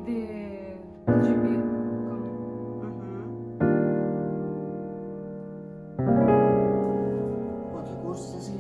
de тебе. Outro curso, assim.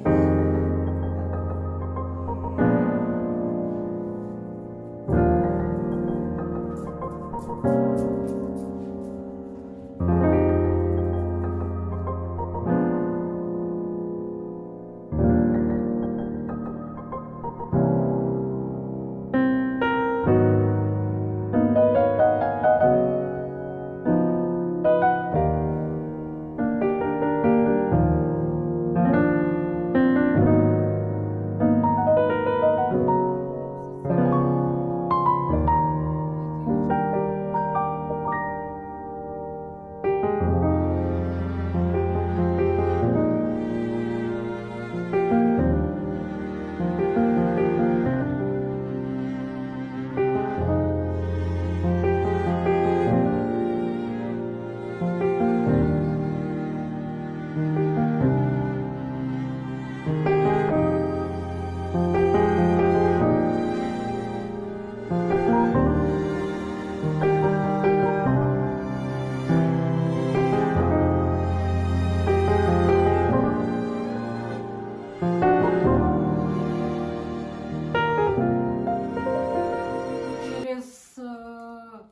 Через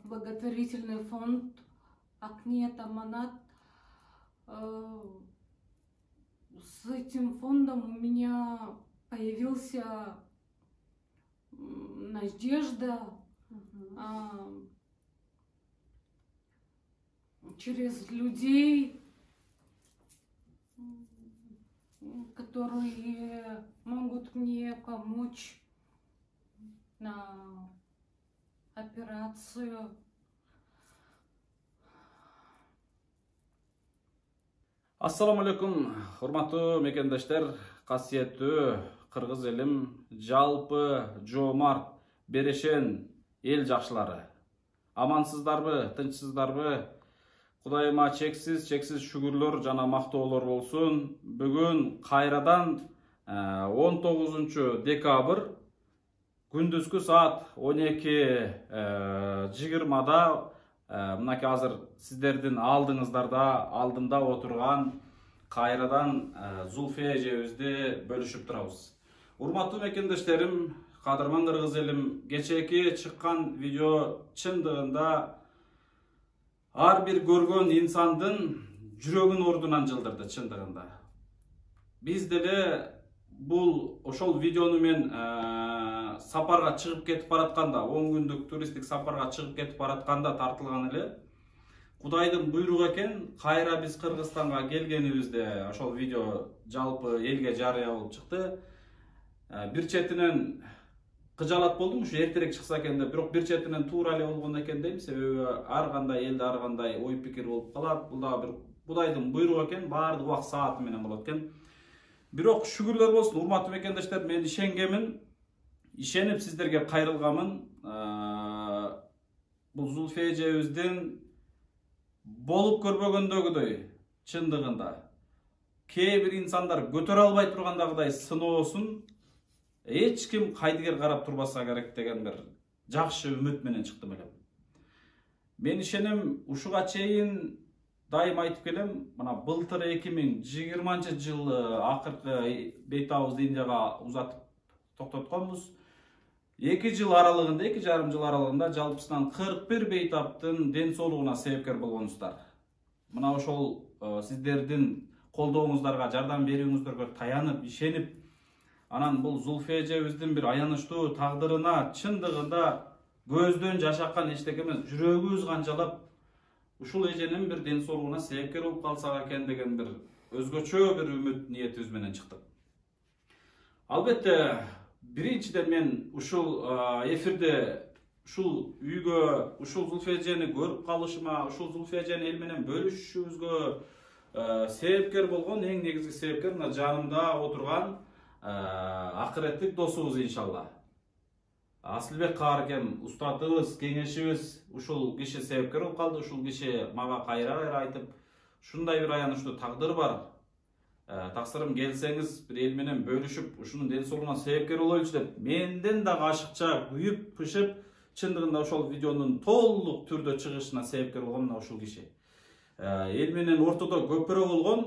благотворительный фонд Акниет Аманат. С этим фондом у меня появился надежда. Через людей, которые могут мне помочь на операцию. Assalamu alaikum, hurmatlı mekендаштар, касиеттүү кыргыз элим, жалпы жоомарт, берешен эл жакшылары. Амансыздарбы, тынчсыздарбы? Кудайыма чексиз шүгүрлөр жана мактоолор болсун. Бүгүн кайрадан 19 декабрь күндүзгү саат 12:20 мынакей азыр сиздердин алдымда отурган кайрадан Зулфия эжебизди бөлүшүп турабыз. Урматтуу мекендаштарым, кадырман кыргыз элим, кечээки чыккан видео чындыгында ар бир көргөн инсандын жүрөгүн ордунан жылдырды чындыгында. Биз деле бул ошол видеону мен сапарга чыгып кетип баратканда, 10 күндүк туристтик сапарга чыгып кетип баратканда тартылган эле. Кудайдын буйругу экен, кайра биз Кыргызстанга келгенибизде ошол видео жалпы элге жарыя болуп чыкты. Бир четинен кыжалат болдум, ушу эртерээк чыкса экен деп, бирок бир четинен туура эле болгон экен дейм, себеби ар кандай элде ар кандай ой пикир болуп калат. Бул дагы бир Кудайдын буйругу экен, баардык убак сааты менен болот экен. Бирок шүгүрлөр болсун, урматтуу мекендаштар, мен ишенгемин, ишенип сиздерге кайрылгамын. Бул Зулфия эжебиздин болуп көрбөгөндөгүдөй чындыгында кээ бир инсандар көтөрө албай тургандагыдай сыноосун эч ким кайдыгер карап турбаса керек деген бир жакшы үмүт менен чыктым элем. Мен ишенем, ушуга чейин дайым айтып келем, мына былтыр 2020-жылы акыркы бейтабызды Индияга узатып токтотконбуз. 2 жыл аралыгында, 2,5 жыл аралыгында жалпысынан 41 бейтаптын ден соолугуна себепкер болгонсуздар. Мына ошол сиздердин колдооңуздарга, жардам берүүңүздөргө таянып, ишенип, анан бул Зулфия эжебиздин бир аянычтуу тагдырына чындыгында көздөн жашаккан эчтеке эмес, жүрөгүбүз канчалап ушул эженин бир ден соолугуна себепкер болуп калсак экен деген бир өзгөчө бир үмүт ниетибиз менен чыктык. Албетте, биринчиден мен ушул эфирде ушул үйгө, ушул Зулфия эжени көрүп калышыма, ушул Зулфия эжени эл менен бөлүшүшүбүзгө себепкер болгон эң негизги себепкер мына жанымда отурган акыреттик досубуз иншалла. Асылбек кааркем устатыбыз, кеңешибиз, ушул киши себепкер болуп калды. Ушул киши мага кайра айтып, ушундай бир аянычтуу тагдыр бар. Таксырым келсеңиз, бир эл менен бөлүшүп, ушунун ден соолугуна себепкер болойлучу деп, менден да ашыкча күйүп, пышып, чындыгында ошол видеонун толук түрдө чыгышына себепкер болгон мына ушул киши. Эл менен ортодо көпүрө болгон,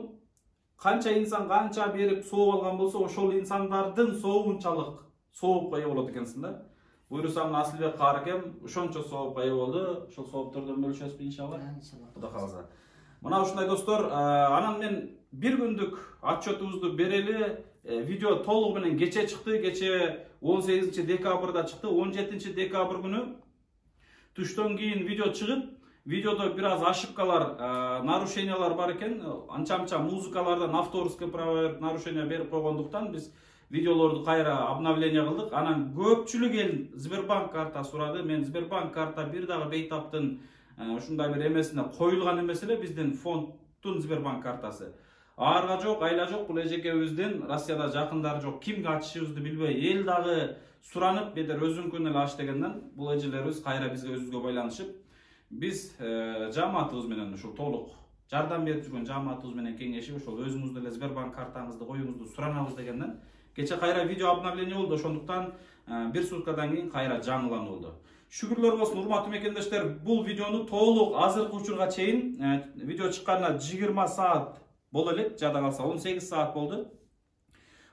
канча инсан канча берип сооп алган болсо, ошол инсандардын сообунчалык соопко ээ болот экенсиң да. Буюрса мына Асылбек Каркем ошончо соопко ээ болду. Ошол сооптордон бөлүшөсүзбү иншалла. Кудай кааласа. Мына ушундай достор, анан мен бир күндүк отчетубузду берели. Видео толугу менен кече чыкты. Кече 18 декабрда чыкты. 17 декабрь күнү түштөн кийин видео чыгып, видеодо бир аз ошибкалар, нарушениялар бар экен. Анча-мынча музыкалардан авторский право нарушения берип койгондуктан биз видеолорду кайра обновление кылдык. Анан көпчүлүк эл Сбербанк карта сурады. Мен Сбербанк карта бир дагы бейтаптын ушундай бир эмесине коюлган эмес эле, биздин фонддун Сбербанк картасы. Аарга жок, айла жок, бул эжекебиздин Россияда жакындары жок. Кимге ачышыбызды билбей, эл дагы суранып, бедер өзүңкүн эле ач дегенден бул эжелерибиз кайра бизге өзүбүзгө байланышып, биз жамаатыбыз менен ушул толук жардам берип жүргөн жамаатыбыз менен кеңешип, ошол өзүңүз деле Сбербанк картаңызды коюңузду суранабыз дегенден кече кайра видео обновление болду. Ошондуктан бир суткадан кийин кайра жаңылануу болду. Шүгүрлөр болсун, урматтуу мекендештер, бул видеону толук азыркы учурга чейин видео чыкканына 20 саат боло элек, жада калса 18 саат болду.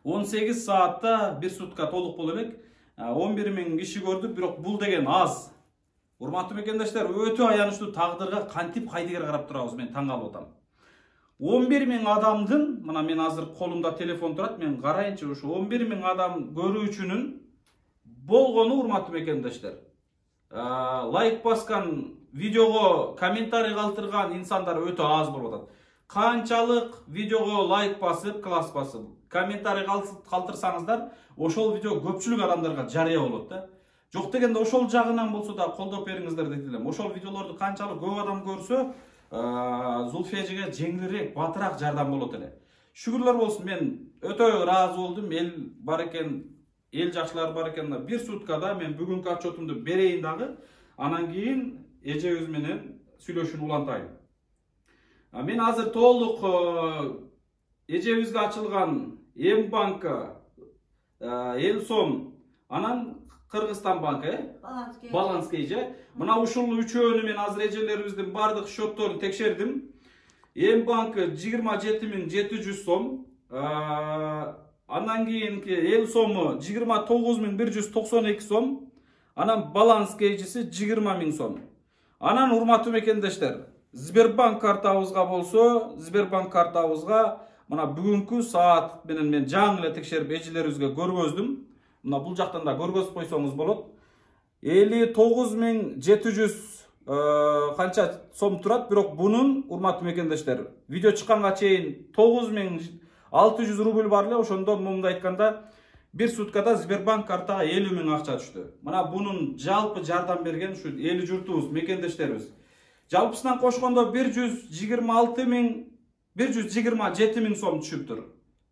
18 саатта бир сутка толук боло элек. 11 000 киши көрдү, бирок бул деген аз. Урматтуу мекендештер, өтө аянычтуу тагдырга кантип кайдыгер карап турабыз, мен таң калып атам. 11 000 адамдын, мына мен азыр колумда телефон турат, мен карайынчы, ушу 11 000 адам көрүүчүнүн болгону, урматтуу мекендештер, лайк баскан, видеого комментарий калтырган инсандар өтө аз болуп атат. Канчалык видеого лайк басып, класс басып, комментарий калтырсаңыздар, ошол видео көпчүлүк адамдарга жарыя болот да. Жок дегенде ошол жагынан болсо да колдоп бериңиздер дейт элем. Ошол видеолорду канчалык көп адам көрсө, Зулфия эжеге жеңилирээк, батыраак жардам болот эле. Шүгүрлөр болсун, мен өтө ыраазы болдум. Эл бар экен, эл жакшылар бар экен. Бир суткада мен бүгүнкү отчетумду берейин дагы, анан кийин эжебиз менен сүйлөшүүнү улантайын. Мен азыр толук эжебизге ачылган Эм банка, Эл сом, анан Кыргызстан банкы, Баланский же. Мына ушул үчөөнү мен азыр эжелерибиздин бардык счетторун текшердим. Эм банкы 27 700 сом, андан кийинки Эл сому 29 192 сом, анан Баланскийжиси 20 000 сом. Анан урматтуу мекендештер, Сбербанк картабызга болсо, Сбербанк картабызга мына бүгүнкү саат менен мен жаңы эле текшерип эжелерибизге көргөздүм. Мына бул жактан да көргөзүп койсоңуз болот. 59 700 канча сом турат, бирок бунун, урматтуу мекендештер, видео чыкканга чейин 9600 рубль бар эле. Ошондо момундай айтканда бир суткада Сбербанк картага 50 000 акча түштү. Мына бунун жалпы жардам берген ушу эли журтубуз, мекендештерибиз. Жалпысынан кошкондо 127 000 сом түшүптүр.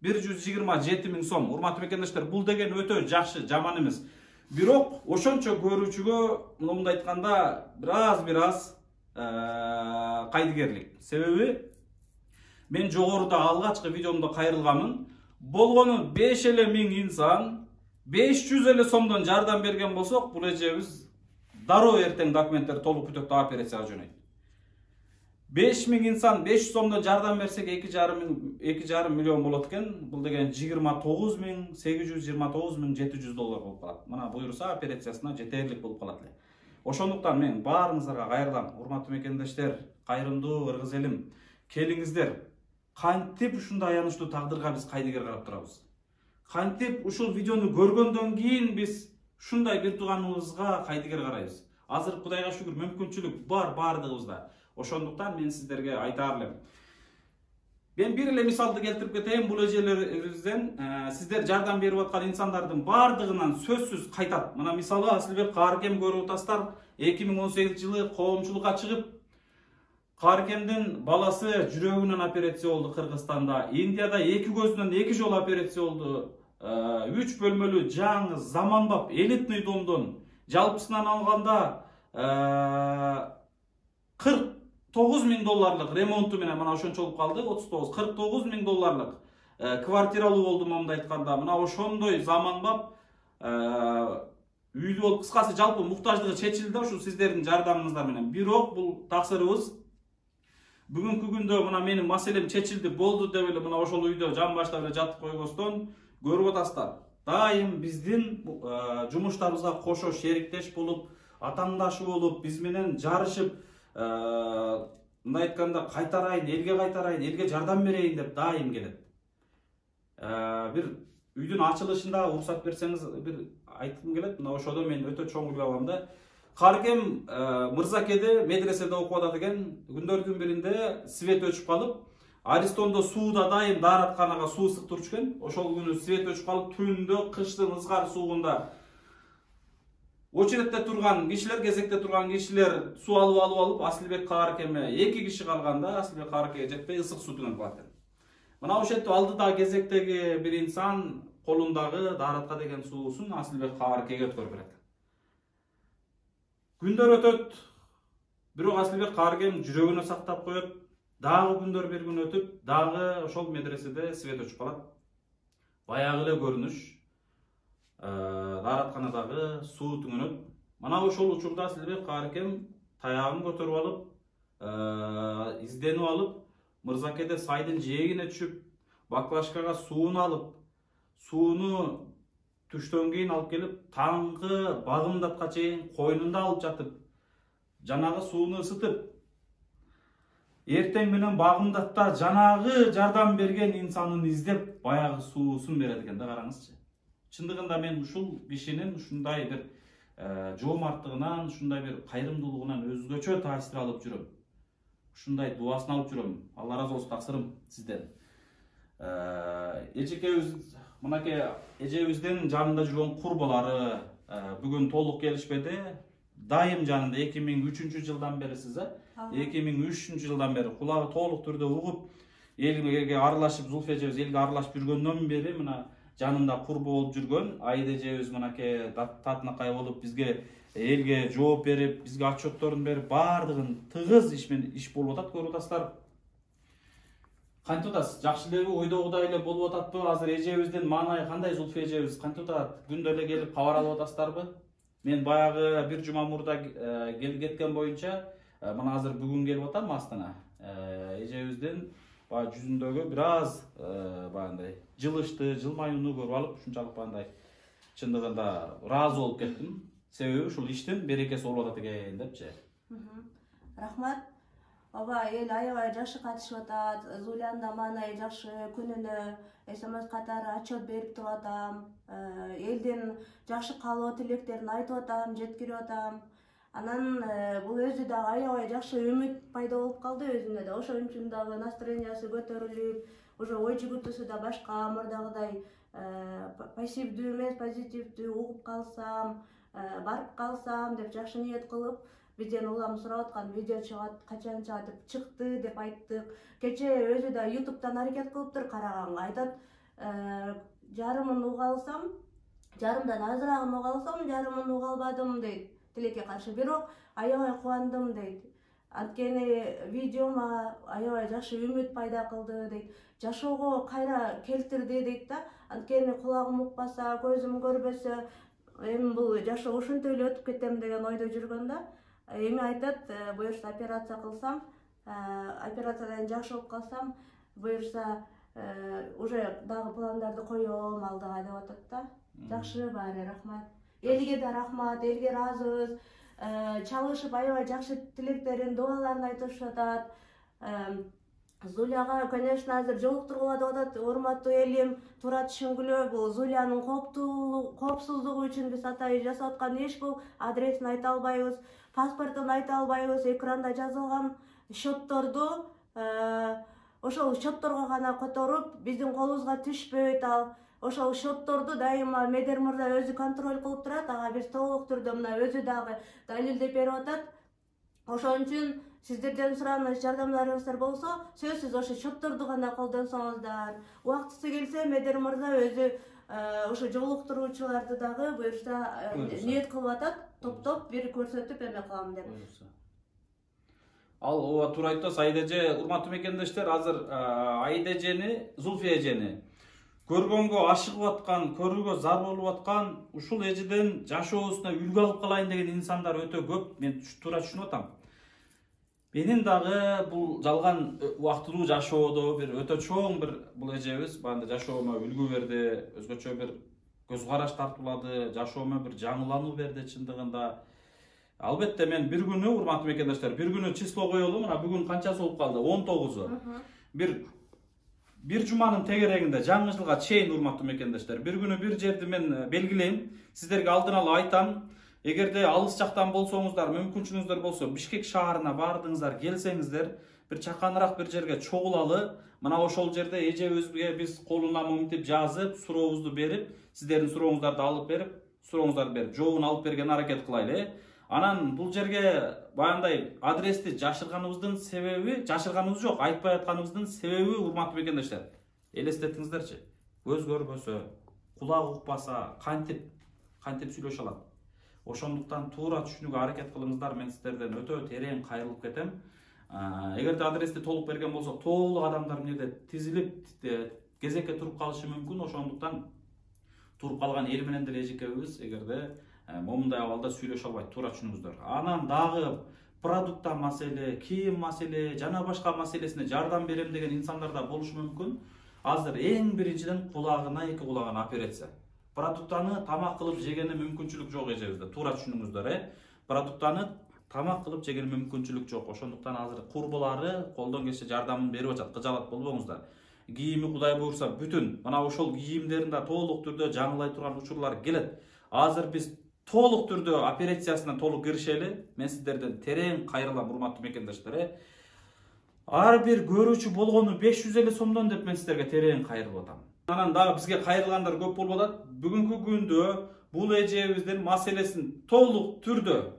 127 000 сом. Урматтуу мекендештер, бул деген өтө жакшы, жаман эмес. Бирок ошончо көрүүчүгө момундай айтканда бир аз кайдыгерлик. Себеби мен жогоруда алгачкы видеомдо кайрылганмын. Болгону 5 миң инсан 500 эле сомдон жардам берген болсок, бул эжебиз дароо эртең документтер толук бүтөт да операцияга жөнөйт. 5 000 инсан 500 сомдон жардам берсек 2,5 миллион болот экен. Бул деген 29 829 700 доллар болуп калат. Мына буйруса операциясына жетерлик болуп калат эле. Ошондуктан мен баарыңыздарга кайрылам. Урматтуу мекендештер, кайрымдуу ыргыз элим, келиңиздер. Кантип ушундай аянычтуу тагдырга биз кайдыгер карап турабыз? Кантип ушул видеону көргөндөн кийин биз ушундай бир тууганыбызга кайдыгер карайбыз? Азыр Кудайга шүгүр мүмкүнчүлүк бар бардыгыбызда. Ошондуктан мен сиздерге айтаар элем. Мен бир эле мисалды келтирип кетейин. Бул эжелерибизден сиздер жардам берип аткан инсандардын бардыгынан сөзсүз кайтат. Мына мисалы Асылбек Каркем көрүп атасыздар. 2018 жылы коомчулукка чыгып, Каркемдин баласы жүрөгүнөн операция болду Кыргызстанда. Индияда 2 көзүнөн 2 жолу операция болду. 3 бөлмөлүү жаңы заманбап элитный домдон жалпысынан алганда 49 000 долларлык ремонту менен мына ошончолуп калды. 49 000 долларлык квартиралуу болду момундай айтканда. Мына ошондой заманбап үйлүү болуп, кыскасы жалпы муктаждыгы чечилди ушул сиздердин жардамыңыздар менен. Бирок бул таксырыбыз бүгүнкү күндө мына менин маселем чечилди болду деп эле мына ошол үйдө жан баштап эле жатып койбостон көрүп атасыздар. Дайым биздин жумуштарыбызга кошо шериктеш болуп, атаңдаш болуп, биз менен жарышып, мындай айтканда кайтарайын, элге жардам берейин деп дайым келет. Бир үйдүн ачылышында уруксат берсеңиз бир айткым келет. Мына ошодо мен өтө чоң үй алам да. Каркем Мырзакеде медреседе окуп атат экен. Күндөрдүн биринде свет өчүп калып, Аристондо сууда дайым дааратканага суу ысык турчу экен. Ошол күнү свет өчүп калып, түндө кыштын ызгар суугунда очередте турган кишилер, кезекте турган кишилер суу алып Асылбек Каркеме 2 киши калганда Асылбек Каркеге жетпей ысык суу түгөнүп калат экен. Мына ошентип алдыда кезектеги бир инсан колундагы дааратка деген суусун Асылбек Каркеге өткөрүп берет. Күндөр өтөт, бирок Асылбек Каркем жүрөгүнө сактап коет. Дагы күндөр бир күн өтүп, дагы ошол медреседе свет өчүп калат. Баягы эле көрүнүш, дааратканадагы суу түгөнөт. Мана ошол учурда Асылбек Каркем таягын көтөрүп алып, изденип алып, Мырзакеде сайдын жээгине түшүп, баклажкага сууну алып, сууну түштөн кийин алып келип, таңкы багымдатка чейин койнунда алып жатып, жанагы сууну ысытып, эртең менен багымдатта жанагы жардам берген инсанын издеп, баягы суусун берет экен да, караңызчы. Чындыгында мен ушул кишинин ушундай бир жоомарттыгынан, ушундай бир кайрымдуулугунан өзгөчө таасир алып жүрөм. Ушундай дуасын алып жүрөм. Алла разы болсун таксырым сизден. Эжекебиз, мынакей эжебиздин жанында жүргөн курбалары бүгүн толук келишпеди. Дайым жанында 2003-жылдан бери сиз, 2003-жылдан бери кулагы толук түрдө угуп, элге аралашып, Зулфия эжебиз элге аралашып жүргөндөн бери мына жанында курбу болуп жүргөн Айда эжебиз мынакей татынакай болуп бизге элге жооп берип, бизге отчетторун берип, баардыгын тыгыз иш болуп атат, көрүп атасыздар. Кантип атасыз? Жакшы элеби, ойдогудай эле болуп ататпы? Азыр эжебиздин маанайы кандай, Зулфия эжебиз? Кантип атат? Күндө эле келип кабар алып атасыздарбы? Мен баягы бир жума мурда кеткен боюнча, мына азыр бүгүн келип атам астына. Эжебиздин баягы жүзүндөгү бир аз баягындай жылышты, жылмаюуну көрүп алып, ушунчалык баягындай чындыгында ыраазы болуп кеттим. Себеби ушул иштин берекеси болуп атат экен депчи. Рахмат. Ооба, эл аябай жакшы катышып атат. Зулянын да маанайы жакшы, күнүнө СМС катары отчет берип туруп атам. Элдин жакшы каалоо тилектерин айтып атам, жеткирип атам. Анан бул өзү да аябай жакшы үмүт пайда болуп калды өзүнө да. Ошон үчүн дагы настроениясы көтөрүлүп, уже ой жүгүртүүсү да башка, мурдагыдай пассивдүү эмес, позитивдүү угуп калсам, барып калсам деп жакшы ниет кылып, бизден улам сурап аткан видео чыгат, качан чыгат деп чыкты деп айттык. Кече өзү да YouTube'дан аракет кылыптыр, караганга айтат, жарымын уга алсам, жарымдан азырагын уга алсам, жарымын уга албадым дейт. Тилекке каршы, бирок аябай кубандым дейт. Анткени видеома аябай жакшы үмүт пайда кылды дейт. Жашоого кайра келтирди дейт да. Анткени кулагым укпаса, көзүм көрбөсө, эми бул жашоо ушинтип эле өтүп кетем деген ойдо жүргөн да. Эми айтат, буюрса операция кылсам, операциядан жакшы болуп калсам, буюрса уже дагы пландарды коем алдыга деп атат да. Жакшы баары, рахмат. Элге да рахмат, элге ыраазыбыз. Чалышып аябай жакшы тилектерин, дуаларын айтышып атат. Зуляга, конечно, азыр жолуктургула деп атат. Урматтуу элим, туура түшүнгүлө, бул Зулянын коопсуздугу үчүн биз атайын жасап аткан иш бул. Адресин айта албайбыз, паспортун айта албайбыз, экранда жазылган счетторду ошол счетторго гана которуп, биздин колубузга түшпөйт ал. Ошол счетторду дайыма Медер мырза өзү контроль кылып турат, ага биз толук түрдө мына өзү дагы далилдеп берип атат. Ошон үчүн сиздерден сураныбыз, жардамдарыңыздар болсо, сөзсүз ошо счетторду гана колдонсоңуздар. Убактысы келсе Медер мырза өзү ошо жолуктуруучуларды дагы буюрса ниет кылып атат, топтоп бир көрсөтүп эме кылам деп. Ал ооба туура айтасыз Айда эже. Урматтуу мекендештер, азыр Айда эжени, Зулфия эжени көргөнгө ашыгып аткан, көрүүгө зар болуп аткан, ушул эжеден жашоосуна үлгү алып калайын деген инсандар өтө көп. Мен туура түшүнүп атам. Менин дагы бул жалган убактылуу жашоодо бир өтө чоң бир бул эжебиз баанда жашоомо үлгү берди, өзгөчө бир көз караш тартуулады, жашоомо бир жаңылануу берди чындыгында. Албетте мен бир күнү, урматтуу мекендештер, бир күнү число коелу, мына бүгүн канчасы болуп калды? 19-у. Бир жуманын тегерегинде жаңы жылга чейин, урматтуу мекендештер, бир күнү бир жерди мен белгилейм, сиздерге алдын ала айтам. Эгерде алыс жактан болсоңуздар, мүмкүнчүлүгүңүздөр болсо, Бишкек шаарына бардыңыздар, келсеңиздер, бир чаканыраак бир жерге чогулалы. Мына ошол жерде эжебизге биз колуна мынтип жазып, сурообузду берип, сиздердин сурооңуздарды алып берип, жообун алып берген аракет кылайлы. Анан бул жерге баягындай адрести жашырганыбыздын себеби, жашырганыбыз жок, айтпай атканыбыздын себеби, урматтуу мекендештер, элестетиңиздерчи. Көз көрбөсө, кулак укпаса, кантип сүйлөшө алат? Ошондуктан туура түшүнүүгө аракет кылыңыздар. Мен сиздерден өтө терең кайрылып кетем. Эгерде адрести толук берген болсок, тоолук адамдар эмнеде тизилип, кезекке туруп калышы мүмкүн. Ошондуктан туруп калган эл менен деле эжекебиз эгерде момундай абалда сүйлөшө албайт, туура түшүнүңүздөр. Анан дагы продукттан маселе, кийим маселе, жана башка маселесине жардам берем деген инсандар да болушу мүмкүн. Азыр эң биринчиден кулагына, эки кулагына операция. Продуктаны тамак кылып жегене мүмкүнчүлүк жок эжебизде. Туура түшүнүңүздөр, Продуктаны тамак кылып жегене мүмкүнчүлүк жок. Ошондуктан азыр курбулары колдон келишинче жардамын берип атат. Кыжалат болбоңуздар. Кийими Кудай буйрса бүтүн, мына ошол кийимдерин да толук түрдө жаңылай турган учурлар келет. Азыр биз толук түрдө операциясына толук киришели. Мен сиздерден терең кайрылам, урматтуу мекендештер. Ар бир көрүүчү болгону 550 сомдон деп мен сиздерге терең кайрылып атам. Анан дагы бизге кайрылгандар көп болуп атат. Бүгүнкү күндө бул эжебиздин маселесин толук түрдө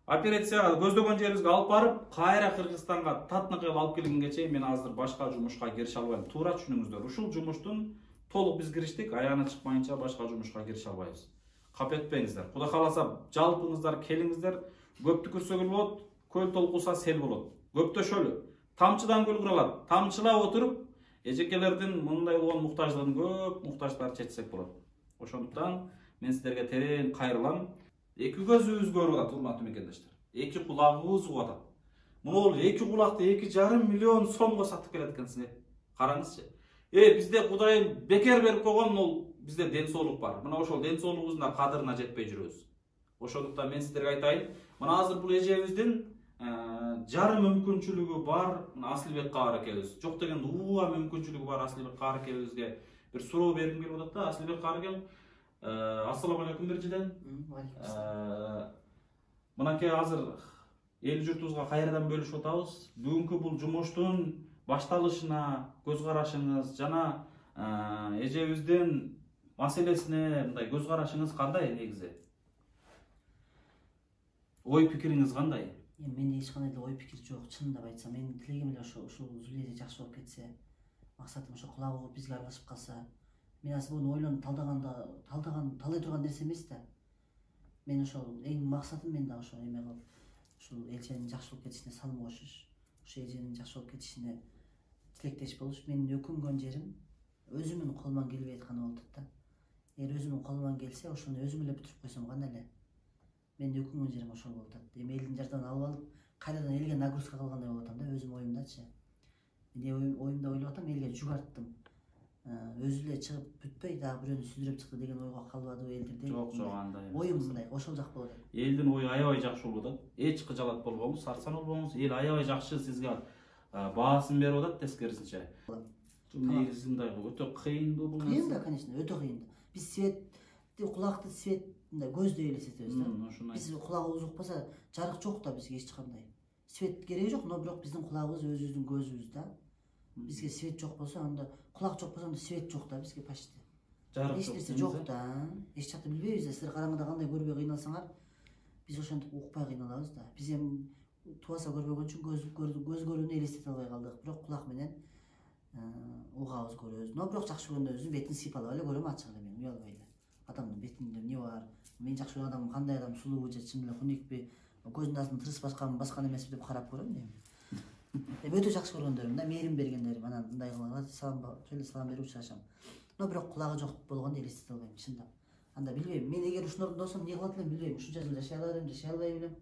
операцияга көздөгөн жерибизге алып барып, кайра Кыргызстанга Татныкыга алып келгенге чейин мен азыр башка жумушка кирише албайм. Туура түшүнүңүздөр. Ушул жумуштун толук биз кириштик, аяна чыкмайынча башка жумушка кирише албайбыз. Кап этпеңиздер. Кудай кааласа, жалпыңыздар келиңиздер. Көптү көрсө көл болот, көл толкуса сел болот. Көптөшөлү. Тамчыдан көл куралат. Тамчылап отуруп, эжекелердин мындай болгон муктаждыгын көп муктаждар чечсек болот. Ошондуктан мен сиздерге терең кайрылам. Эки көзүбүз көрүп атат, урматтуу мекендештер. Эки кулагыбыз угуп атат. Муну эки кулакты 2,5 миллион сомго сатып келет экенсиң. Караңызчы. Бизде Кудайым бекер берип койгон, ол бизде ден соолук бар. Мына ошол ден соолугубуздун да кадырына жетпей жүрөбүз. Ошондуктан мен сиздерге айтайын, мына азыр бул эжебиздин жарым мүмкүнчүлүгү бар Асылбек Каар экебиз. Жок деген ууа мүмкүнчүлүгү бар Асылбек Каар экебизге бир суроо бергим келип атат да. Асылбек Каар экен, ассаламу алейкум биринчиден. Мынакей азыр эл журтубузга кайрадан бөлүшүп атабыз. Бүгүнкү бул жумуштун башталышына көз карашыңыз жана эжебиздин маселесине мындай көз карашыңыз кандай негизи? Ой пикириңиз кандай? Менде эч кандай ой пикир жок, чындап айтсам. Менин тилегим эле ушул Зуледе жакшы болуп кетсе, максатым ошо кулагы болуп бизге аралашып калса. Мен азыр буну ойлонуп талдай турган нерсе эмес да. Мен ошол эң максатым мен да ошо эме кылып, ушул элченин жакшы болуп кетишине салым кошуш, ошо эженин жакшы болуп кетишине тилектеш болуш. Менин өкүнгөн жерим өзүмдүн колуман келбей атканы болуп атат да. Эгер өзүмдүн колуман келсе, ошону өзүм эле бүтүрүп койсом кандай эле. Менин өкүнгөн жерим ошол болуп атат. Эми элдин жардамын алып алып, кайрадан элге нагрузка кылгандай болуп атам да, өзүм оюмдачы. Мен оюмда ойлоп атам, элге жүк арттым. Өзү эле чыгып бүтпөй, дагы бирөөнү сүзүрүп чыкты деген ойго калбадыбы элдерде? Жок, андай. Оюм мындай, ошол жак болот. Элдин ою аябай жакшы болуп атат. Эч кыжалат болбоңуз, сарсан болбоңуз. Эл аябай жакшы сизге баасын берип атат тескерисинче. Негизи мындай өтө кыйындуу бул нерсе. Кыйын да, конечно, өтө кыйын. Биз светти, кулакты свет мындай көздөй элестетебиз да. Биз кулагыбыз укпаса, жарык жок да бизге эч кандай. Свет кереги жок, но бирок биздин кулагыбыз өзүбүздүн көзүбүз да. Бизге свет жок болсо, анда кулак жок болсо, анда свет жок да бизге почти. Жарык эч нерсе жок да. Эч жакты билбейбиз да. Силер караңгыда кандай көрбөй кыйналсаңар, биз ошентип укпай кыйналабыз да. Биз эми тубаса көрбөгөн үчүн көз көрүүнү элестете албай калдык. Бирок кулак менен угабыз, көрөбүз. Но бирок жакшы көргөндө өзүм бетин сыйпалап эле көрөм, ачык эле мен уялбай эле. Адамдын бетинде эмне бар? Мен жакшы көргөн адам кандай адам, сулуубу же чын эле хуникпи, көзүнүн астын тырыс баскан эмеспи деп карап көрөм дейм. Өтө жакшы көргөндөрүм да, мээрим бергендерим, анан мындай кылганда салам берип учурашам. но бирок кулагы жок болгондо элестете албайм чындап. Анда билбейм, мен эгер ушунун ордунда болсом эмне кылат элем билбейм. Ушунча жыл жашай алар элем, жашай албай элем.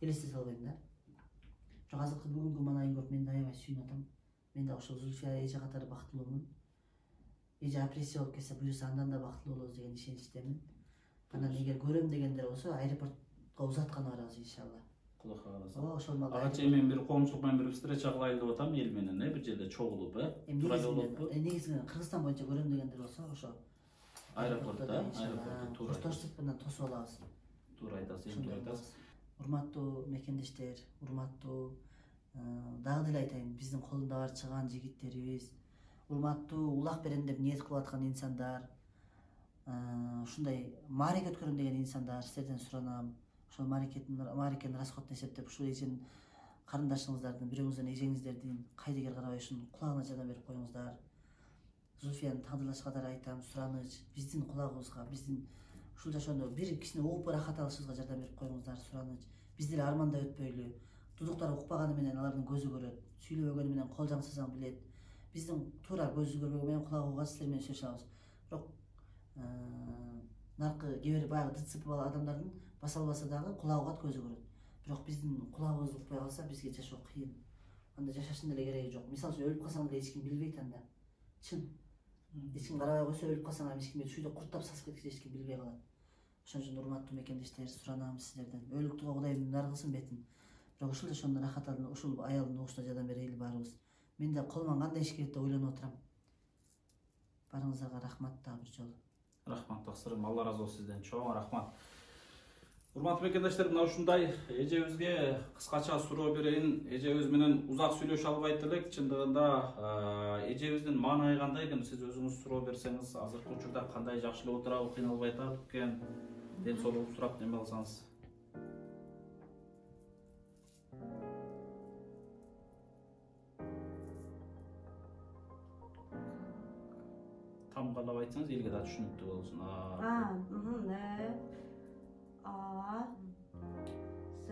Элестете албайм да. Бирок азыркы бүгүнкү маанайын көрүп мен да аябай сүйүнүп атам. Мен да ошол Зульфия эже катары бактылуумун. Эже апрессия болуп кетсе буюрса андан да бактылуу болобуз деген ишеничтемин. Анан эгер көрөм дегендер болсо аэропортко узатканы барабыз иншалла. Кудай кааласа. Ооба, ошол малда. Ага чейин мен бир коомчулук менен бир встреча кылайын деп атам эл менен, бир жерде чогулуп, Туура болотпу? Негизинен Кыргызстан боюнча көрөм дегендер болсо ошо Аэропортто, аэропортто туура. Коштошуп менен тосуп алабыз. Туура айтасыз, туура айтасыз. Урматтуу мекендештер, урматтуу дагы деле айтайын, биздин колунда бар чыган жигиттерибиз, урматтуу улак берем деп ниет кылып аткан инсандар, ушундай маареке өткөрөм деген инсандар, силерден суранам. Ошол маарекени расходун эсептеп ушул эженин карындашыңыздардын, бирөөңүздүн эжеңиздердин кайдыгер карабай ушунун кулагына жардам берип коюңуздар. Зульфиянын тагдырлашы катары айтам, сураныч биздин кулагыбызга, биздин ушул жашоондо бир кишини угуп ырахат алышыбызга жардам берип коюңуздар, сураныч. Биз деле армандай өтпөйлү. Дудуктар укпаганы менен алардын көзү көрөт, сүйлөбөгөнү менен кол жаңсасаң билет. Биздин туура көзү көрбөгөнү менен кулагы угат, силер менен сүйлөшө алабыз. Бирок наркы кээ бир баягы ДЦП адамдардын баса албаса дагы кулагы угат, көзү көрөт. Бирок биздин кулагыбыз укпай калса бизге жашоо кыйын. Анда жашаштын деле кереги жок. Мисалы үчүн өлүп калсаң деле эч ким билбейт анда. Чын. Эч ким карабай койсо өлүп калсаң эч ким шүйдө курттап сасып кеткенде эч ким билбей калат. Ошон үчүн урматтуу мекендештер, суранам сиздерден. Өлүктүгө Кудайым нар кылсын бетин. Бирок ушул жашоонун рахат алып, ушул аялдын угушуна жардам берели баарыбыз. Мен да колуман кандай иш келет деп ойлонуп отурам. Барыңыздарга рахмат дагы бир жолу. Рахмат тақсырым, Алла разы болсын сизден. Чоң рахмат. Урматтуу мекендештер, мына ушундай эжебизге кыскача суроо берейин. Эжебиз менен узак сүйлөшө албайт элек. Чындыгында эжебиздин маанайы кандай экен? Сиз өзүңүз суроо берсеңиз, азыркы учурда кандай жакшылап отурабы, кыйналбай атат экен? Ден соолугун сурап неме кылсаңыз. Тамгалап айтсаңыз элге да түшүнүктүү болсун. А С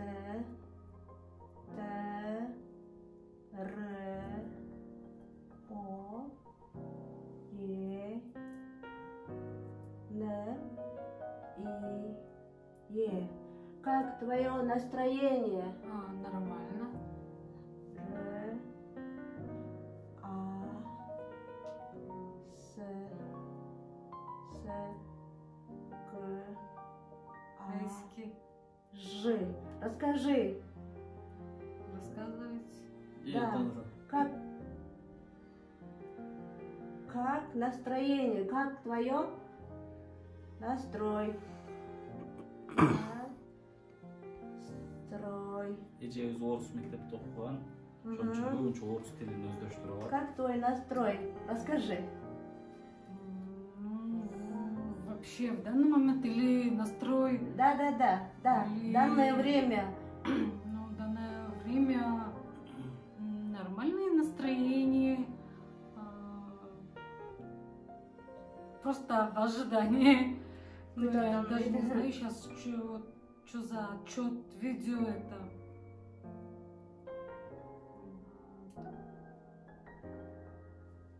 Т Р О Е Н И Е. Как твое настроение? Нормально. Р А С К Айски. Ж. Расскажи. Рассказывайте. Да. Как настроение? Как твое настрой? Настрой. Эжебиз орус мектепте окуган. Ошон үчүн көбүнчө орус тилин өздөштүрүп алат. Как твой настрой? Расскажи. Вообще в данный момент или настрой? Да. Или- Данное время. Ну, в данное время нормальное настроение. Просто в ожидании. Ну, Да, я даже не да. знаю сейчас, что за отчет, видео это.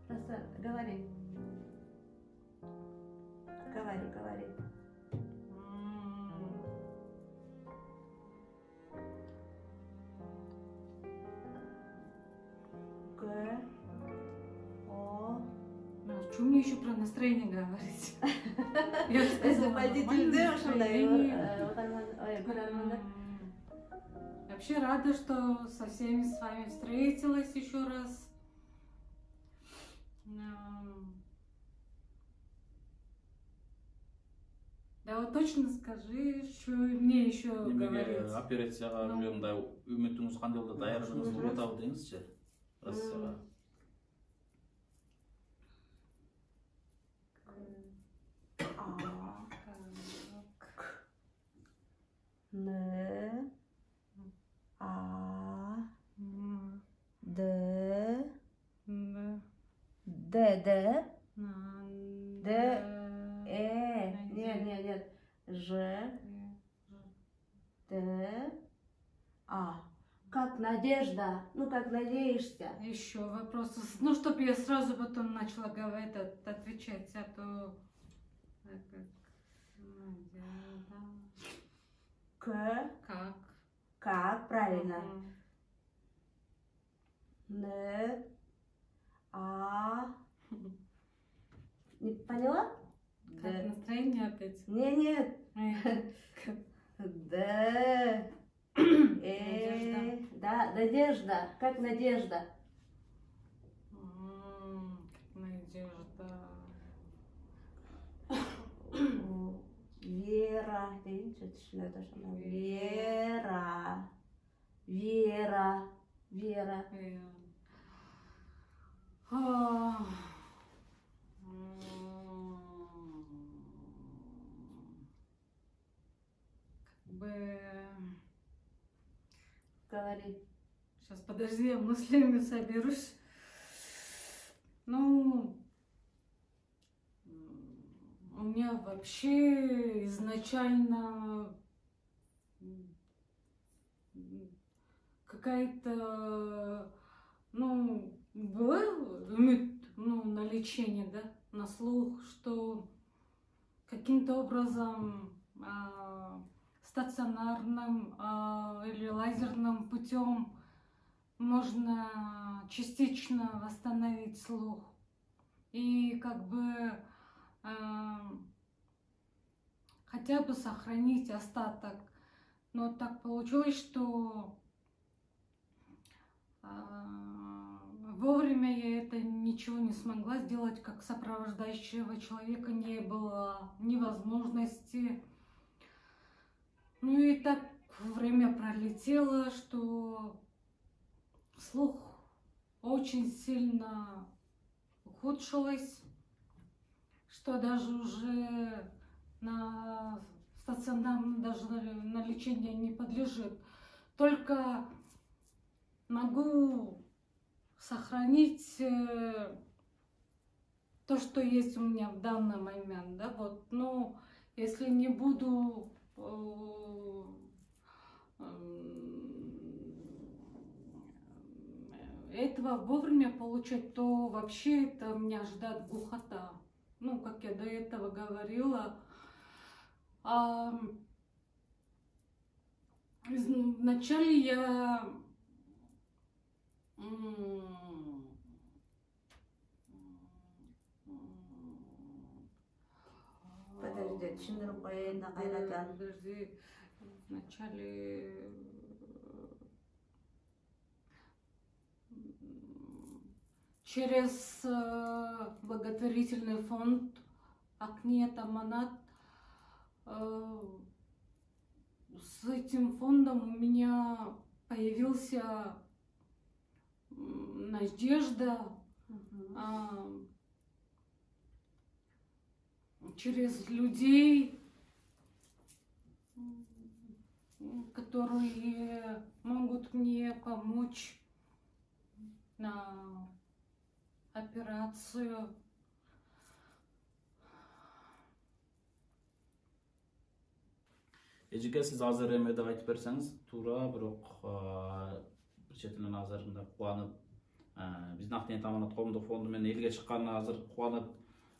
Просто говори. Говори. Г. О. Что мне еще про настроение говорить? Я же Если сказала, позитивный, нормальное настроение. көрермендер. Вообще рада, что со всеми с вами встретилась еще раз. Да вот точно скажи, что мне еще говорить. Операцияга Ну. мындай үмүтүңүз кандай болду, даярдыгыңыз болуп атабы деңизчи? Россияга. А. Н. А. Д. Д. Нет. Ж. Т. А. Как надежда. Ну, как надеешься. Еще вопросы. Ну, чтобы я сразу потом начала говорить, отвечать, а то... К. Как? Как, правильно. Ага. Н. А. Не поняла? Как настроение опять? Не. Д. Надежда. Да, надежда. Как надежда. Как надежда. Вера. Вера. А, Как бы... Говори. Сейчас, подожди, я мыслями соберусь. Ну, у меня вообще изначально какая-то, ну, был на лечение, да, на слух, что каким-то образом стационарным или лазерным путем можно частично восстановить слух и как бы хотя бы сохранить остаток. Но так получилось, что вовремя я это ничего не смогла сделать, как сопровождающего человека не было ни возможности. Ну и так время пролетело, что слух очень сильно ухудшилось, что даже уже на стационарном, даже на лечение не подлежит. Только могу сохранить то, что есть у меня в данный момент, да, вот, но если не буду этого вовремя получать, то вообще это меня ждет глухота. Ну, как я до этого говорила, вначале я Подожди, түсіндіріп қояйын да қайрatan. Подожди, вначале через благотворительный фонд Акниет Аманат. С этим фондом у меня появился надежда через людей, которые могут мне помочь на операцию. Эжеке, сиз азыр эме деп айтып берсеңиз, туура, бирок бир четинен азыр мындай кубанып, биздин Акниет Аманат коомдук фонду менен элге чыкканына азыр кубанып,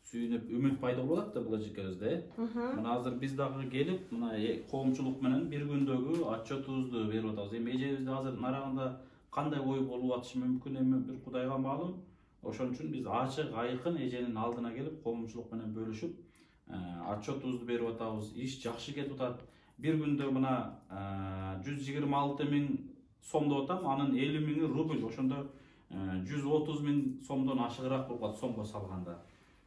сүйүнүп, үмүт пайда болуп атат да бул эжекебизде. Мына азыр биз дагы келип, мына коомчулук менен бир күндөгү отчетубузду берип атабыз. Эми эжебизде азыр нарагында кандай ой болуп атышы мүмкүн, эми бир Кудайга маалым. Ошон үчүн биз ачык, айкын эженин алдына келип, коомчулук менен бөлүшүп, отчетубузду берип атабыз. Иш жакшы кетип атат. Bir günde buna 126.000 сомдоп атам, анын 50.000 рубль, ошондо 130.000 сомдон ашыгыраак болуп атат сомго салганда.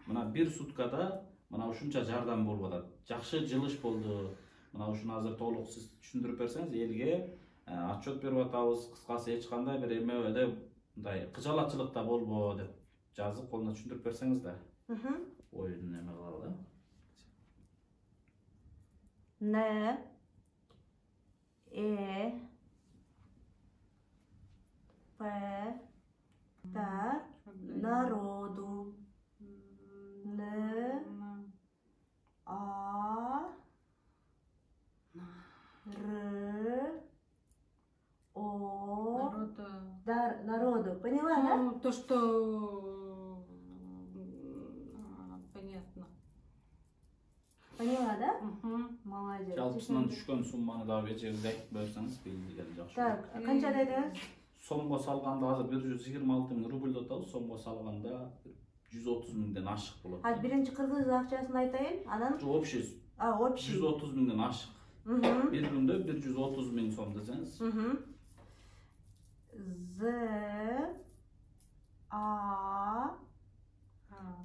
Мына бир суткада мына ушунча жардам болуп атат. Жакшы жылыш болду. Мына ушуну азыр толук сиз түшүндүрүп берсеңиз, элге отчет берип атабыз. Кыскасы эч кандай бир эмебеде мындай кыжалатчылык да болбо деп жазып колуна түшүндүрүп берсеңиз да. Оюн эме кылалы. Н. П. Так. Народу. Н. А. Р. О. Ну, то, что понятно. Поняла, да? Мгм. Молодец. Жалпысынан түшкөн сумманы дагы эжегиңизде айтып берсеңиз билгилер жакшы. Так, канча дедиңиз? Сомго салганда азыр 126 миң рубль атабыз. Сомго салганда 130 миңден ашык болот. Hadi birinci kırgız akçasını aytayın. Анан Общий общий. 130 миңден ашык. Мгм. Bir günde 130 миң сом десеңиз. Мгм. Z A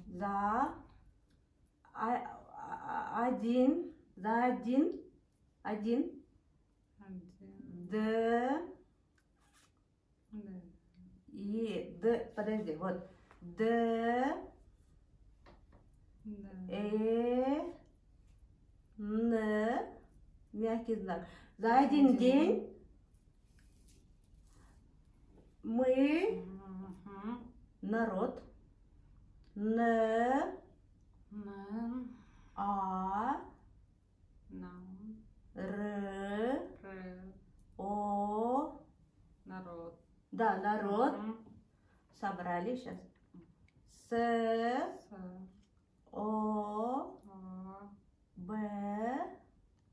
за один один Д И Д подожди вот Д Н мягкий знак за один день мы народ Н А Р О Народ. да народ собрали сейчас С О Б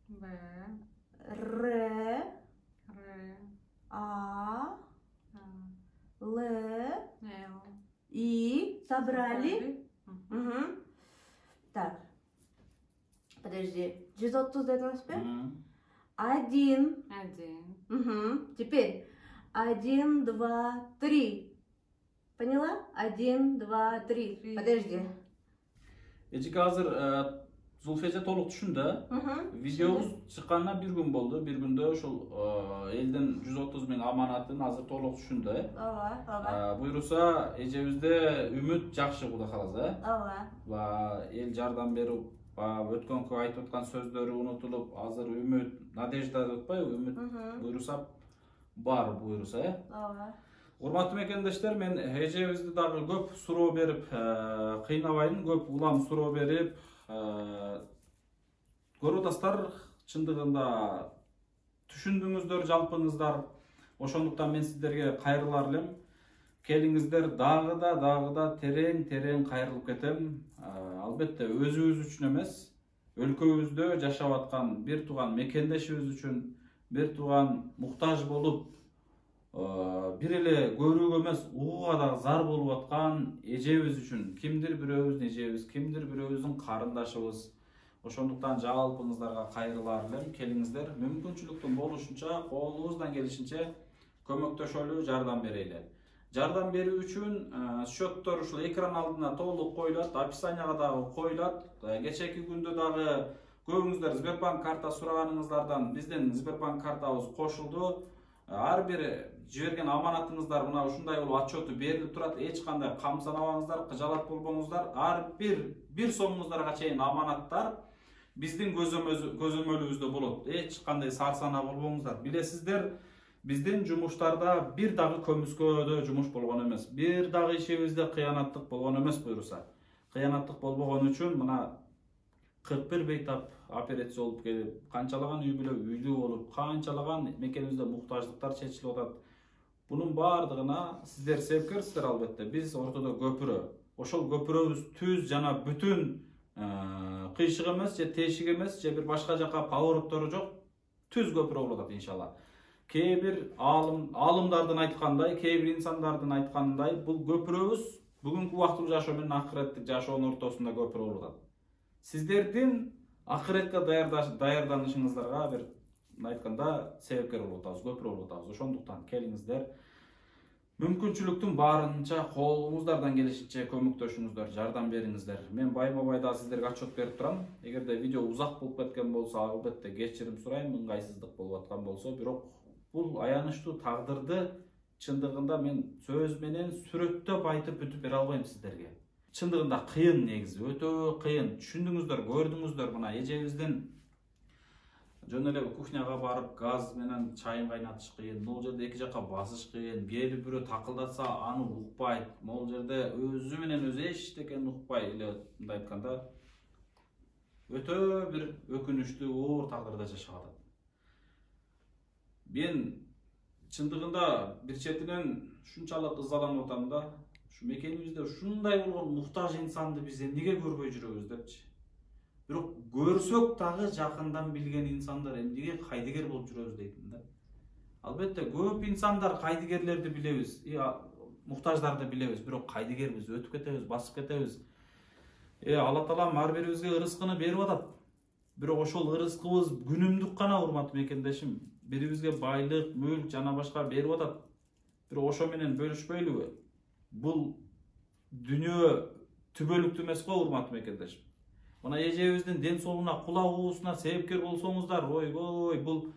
Б. Р А. Л Л. И собрали. Мгм. Так. Подожди. 130 дедіңіз бе? Один. Мгм. Теперь. 1, 2, 3. Поняла? 1, 2, 3. Подожди. Эжеке азыр Зулфия толук түшүндү. Мгм. Видеобуз чыкканына бир күн болду. Бир күндө ошол элдин 130 миң аманатын азыр толук түшүндү. Ооба, ооба. Буйруса эжебизде үмүт жакшы Кудай кааласа. Ооба. Эл жардам берип, өткөнкү айтып аткан сөздөрү унутулуп, азыр үмүт, надежда деп атпайбы, үмүт Мгм. буйруса бар буйруса. Ооба. Урматтуу мекендештер, мен эжебизди дагы көп суроо берип, кыйнабайын, көп улам суроо берип, көрүп атасыздар, чындыгында түшүндүңүздөр, жалпыңыздар. Ошондуктан мен сиздерге кайрылар элем. Келиңиздер дагы да терең кайрылып кетем. Албетте өзүбүз үчүн эмес, өлкөбүздө жашап аткан бир тууган мекендешибиз үчүн, бир тууган муктаж болуп, бир эле көрүүгө эмес, угууга дагы зар болуп аткан эжебиз үчүн, кимдир бирөөбүздүн эжебиз, кимдир бирөөбүздүн карындашыбыз. Ошондуктан жалпыңыздарга кайрылар элем. Келиңиздер, мүмкүнчүлүктүн болушунча, колубуздан келишинче көмөктөшөлү, жардам берели. Жардам берүү үчүн счеттор ушул экран алдына толук коюлат, описанияга дагы коюлат. Кечеки күндө дагы көбүңүздөр Сбербанк карта сураганыңыздардан биздин Сбербанк картабыз кошулду. Ар бир жиберген аманатыңыздар мына ушундай болуп отчету берилип турат. Эч кандай камсанабаңыздар, кыжалат болбоңуздар. Ар бир сомуңуздарга чейин аманаттар биздин көзөмөлүбүздө болот. Эч кандай сарсана болбоңуздар. Билесиздер, биздин жумуштарда бир дагы көмүскөдө жумуш болгон эмес. Бир дагы ишибизде кыянаттык болгон эмес буйруса. Кыянаттык болбогон үчүн мына 41 бейтап операция болуп келип, канчалаган үй бүлө үйлүү болуп, канчалаган мекенибизде муктаждыктар чечилип атат. Бунун баардыгына сиздер себепкерсиздер албетте. Биз ортодо көпүрө. Ошол көпүрөбүз түз жана бүтүн кыйшык эмес, же тешик эмес, же бир башка жака повороттору жок. Түз көпүрө болуп атат иншалла. Кээ бир алымдардын айткандай, кээ бир инсандардын айткандай, бул көпүрөбүз бүгүнкү убактылык жашоо менен акыреттик жашоонун ортосунда көпүрө болуп атат. Сиздердин акыретке даярданышыңыздарга бир айтканда себепкер болуп атабыз, көпүрө болуп атабыз. Ошондуктан келиңиздер, мүмкүнчүлүктүн баарынча колуңуздардан келишинче көмөктөшүңүздөр, жардам бериңиздер. Мен байма-бай да сиздерге отчет берип турам. Эгерде видео узак болуп кеткен болсо, албетте кечирим сурайм, ыңгайсыздык болуп аткан болсо, бирок бул аянычтуу тагдырды чындыгында мен сөз менен сүрөттөп айтып бүтүп бере албайм сиздерге. Чындыгында кыйын негизи, өтө кыйын. Түшүндүңүздөр, көрдүңүздөр, мына эжебиздин жөн эле кухняга барып газ менен чайын кайнатыш кыйын. Бул жерде эки жакка басыш кыйын. Келип бирөө такылдатса аны укпайт. Могул жерде өзү менен өзү эчтекени укпай эле мындай айтканда өтө бир өкүнүчтүү оор тагдырда жашап атат. Мен чындыгында бир четинен шунчалык ызаланып атам да, ушу мекенибизде ушундай болгон муктаж инсанды биз эмнеге көрбөй жүрөбүз депчи. Бирок көрсөк дагы жакындан билген инсандар эмнеге кайдыгер болуп жүрөбүз дейм да. Албетте көп инсандар кайдыгерлерди билебиз, муктаждарды билебиз, бирок кайдыгербиз, өтүп кетебиз, басып кетебиз. Алла Таалам ар бирибизге ырыскыны берип атат. Бирок ошол ырыскыбыз күнүмдүк гана, урматтуу мекендешим. Бирибизге байлык, мүлк жана башка берип атат. Бирок ошо менен бөлүшпөйлүбү? Бул дүйнө түбөлүктүү эмес го, урматтуу мекендешим. Мына эжебиздин ден соолугуна, кулагуусуна себепкер болсоңуздар, ойбой, бул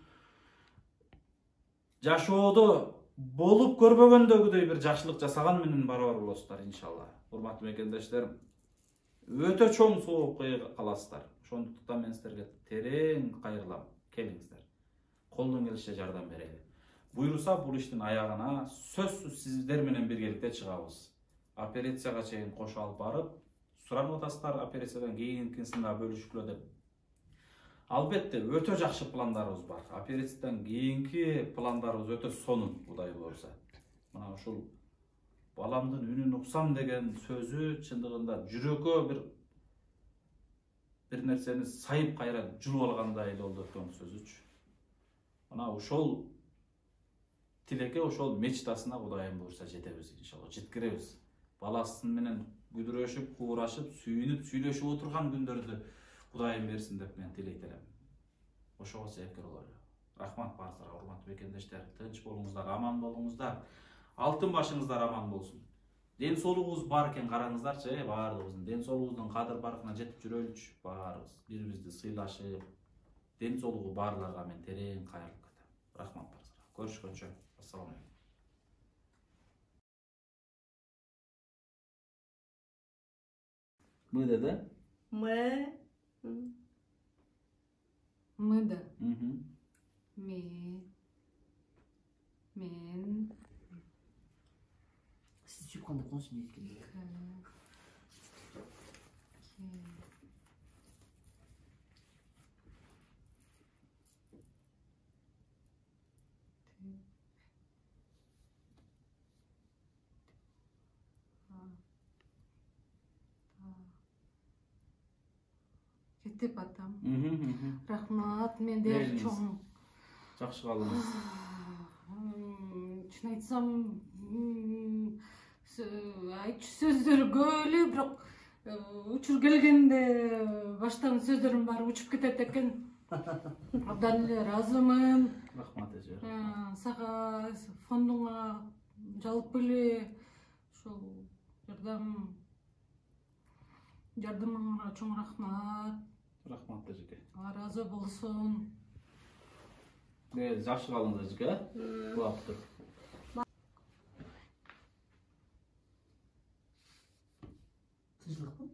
жашоодо болуп көрбөгөндөгүдөй бир жакшылык жасаган менен барабар болосуздар, иншалла. Урматтуу мекендештерим, өтө чоң соопкуга каласыздар. Ошондуктан мен сиздерге терең кайрылам. Келиңиздер. Колдон келишинче жардам берели. Буйруса бул иштин аягына сөзсүз сиздер менен биргеликте чыгабыз. Операцияга чейин кошо алып барып, суранып атасыздар, операциядан кийинкисин да бөлүшкүлө деп. Албетте өтө жакшы пландарыбыз бар. Операциядан кийинки пландарыбыз өтө сонун, Кудай буйруса. Мына ушул баламдын үнүн уксам деген сөзү чындыгында жүрөккө бир нерсени сайып кайра жулуп алгандай болду өткөн сөзүчү. Мына ошол тилекке, ошол мечтасына Кудайым буйруса жетебиз, иншалла, жеткиребиз. Баласын менен күдүрөшүп, куурашып, сүйүнүп, сүйлөшүп отурган күндөрдү Кудайым берсин деп мен тилектелем. Ошого себепкер бололу. Рахмат барыңыздарга, урматтуу мекендештер. Тынч болуңуздар, аман болуңуздар. Алтын башыңыздар аман болсун. Ден соолугубуз бар экен, караңыздарчы, баардыгыбыздын ден соолугубуздун кадыр баркына жетип жүрөлүчү, баарыбыз бирибизди сыйлашып, ден соолугу барларга мен терең кайрылып кетем. Рахмат барыңыздарга. Көрүшкөнчө. Ассаламу алейкум. Мы деди? Мы да. Мен. Сиз чүйүп кандай консум экен. Кетип атам. Рахмат, мен дер чоң. Жакшы калдыңыз. Чын айтсам, айтчу сөздөр көп эле, бирок учур келгенде баштан сөздөрүм баары учуп кетет экен. Абдан эле ыраазымын. Рахмат эже. Сага, фондуңа жалпы эле ушул жардымыңа чоң рахмат. Рахмат эжеке. Ыраазы болсун. Жакшы калдыңыз эжеке. Кубаптыр. Тынчтыкпы?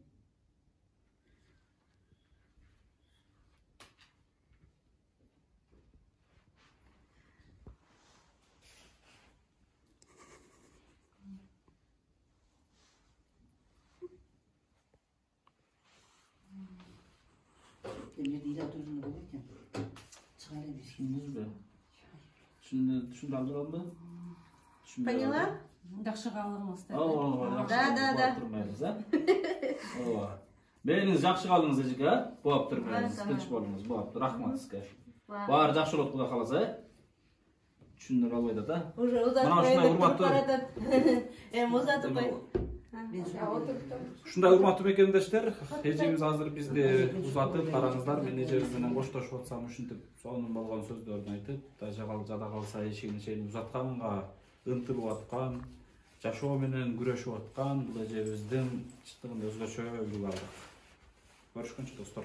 Эмнеде ила турган болот экен? Чыга эле Түшүндүңүзбү? Түшүндүрөлдү? Поняла? Жакшы калдыңыз. Да. Мениңиз жакшы калдыңыз эжеке, болуп турмайсыз. Тынч болуңуз, болуптур. Рахмат сизге. Баары жакшы болот, Кудай кааласа, түшүндүрө албайт да. Уже узатып кой. Ушундай урматтуу мекендештер, эжебиз азыр бизди узатып, караңыздар, мен эжебиз менен коштошуп атсам, ушинтип сонун болгон сөздөрүн айтып, жада калса эшигин чейин узатканга ынтылып аткан, жашоо менен күрөшүп аткан бул эжебиздин чындыгында өзгөчө үлгү алды. Көрүшкөнчө достор.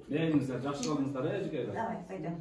Мениңиздер жакшы калыңыздар, эжеке. Давай, пойдем.